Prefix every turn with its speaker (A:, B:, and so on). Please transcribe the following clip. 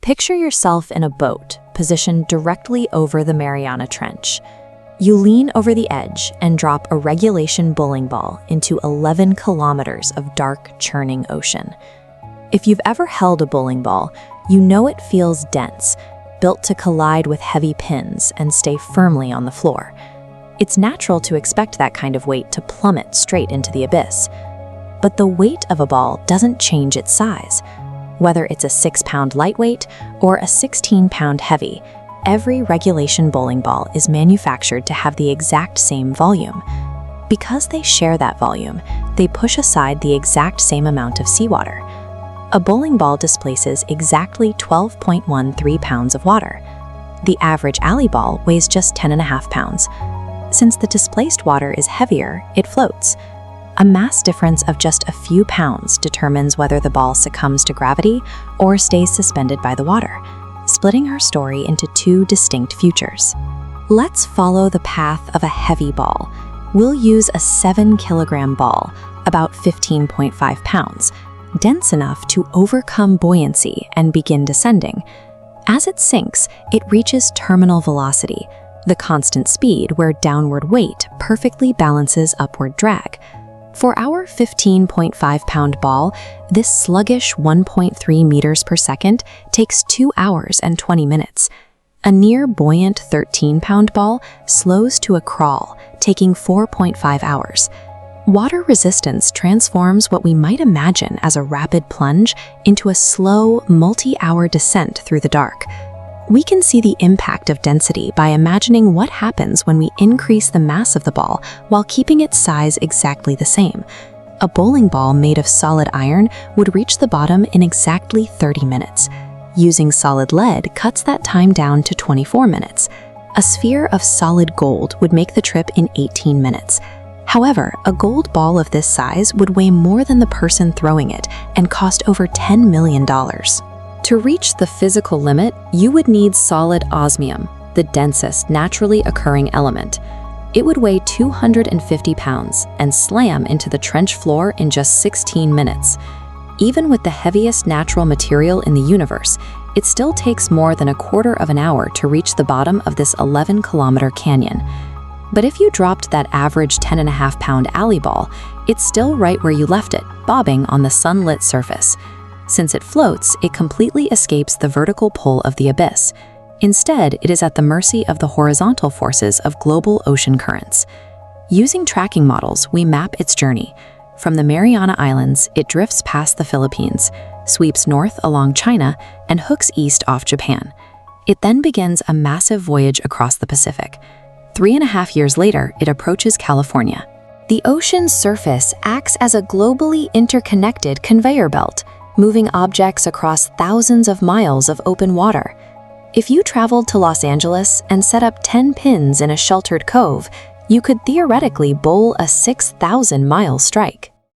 A: Picture yourself in a boat positioned directly over the Mariana Trench. You lean over the edge and drop a regulation bowling ball into 11 kilometers of dark, churning ocean. If you've ever held a bowling ball, you know it feels dense, built to collide with heavy pins and stay firmly on the floor. It's natural to expect that kind of weight to plummet straight into the abyss. But the weight of a ball doesn't change its size. Whether it's a 6-pound lightweight or a 16-pound heavy, every regulation bowling ball is manufactured to have the exact same volume. Because they share that volume, they push aside the exact same amount of seawater. A bowling ball displaces exactly 12.13 pounds of water. The average alley ball weighs just 10.5 pounds. Since the displaced water is heavier, it floats. A mass difference of just a few pounds determines whether the ball succumbs to gravity or stays suspended by the water, splitting our story into two distinct futures. Let's follow the path of a heavy ball. We'll use a 7-kilogram ball, about 15.5 pounds, dense enough to overcome buoyancy and begin descending. As it sinks, it reaches terminal velocity, the constant speed where downward weight perfectly balances upward drag. For our 15.5-pound ball, this sluggish 1.3 meters per second takes 2 hours and 20 minutes. A near buoyant 13-pound ball slows to a crawl, taking 4.5 hours. Water resistance transforms what we might imagine as a rapid plunge into a slow, multi-hour descent through the dark. We can see the impact of density by imagining what happens when we increase the mass of the ball while keeping its size exactly the same. A bowling ball made of solid iron would reach the bottom in exactly 30 minutes. Using solid lead cuts that time down to 24 minutes. A sphere of solid gold would make the trip in 18 minutes. However, a gold ball of this size would weigh more than the person throwing it and cost over $10 million. To reach the physical limit, you would need solid osmium, the densest naturally occurring element. It would weigh 250 pounds and slam into the trench floor in just 16 minutes. Even with the heaviest natural material in the universe, it still takes more than a quarter of an hour to reach the bottom of this 11-kilometer canyon. But if you dropped that average 10.5-pound alley ball, it's still right where you left it, bobbing on the sunlit surface. Since it floats, it completely escapes the vertical pull of the abyss. Instead, it is at the mercy of the horizontal forces of global ocean currents. Using tracking models, we map its journey. From the Mariana Islands, it drifts past the Philippines, sweeps north along China, and hooks east off Japan. It then begins a massive voyage across the Pacific. 3.5 years later, it approaches California. The ocean's surface acts as a globally interconnected conveyor belt, moving objects across thousands of miles of open water. If you traveled to Los Angeles and set up 10 pins in a sheltered cove, you could theoretically bowl a 6,000-mile strike.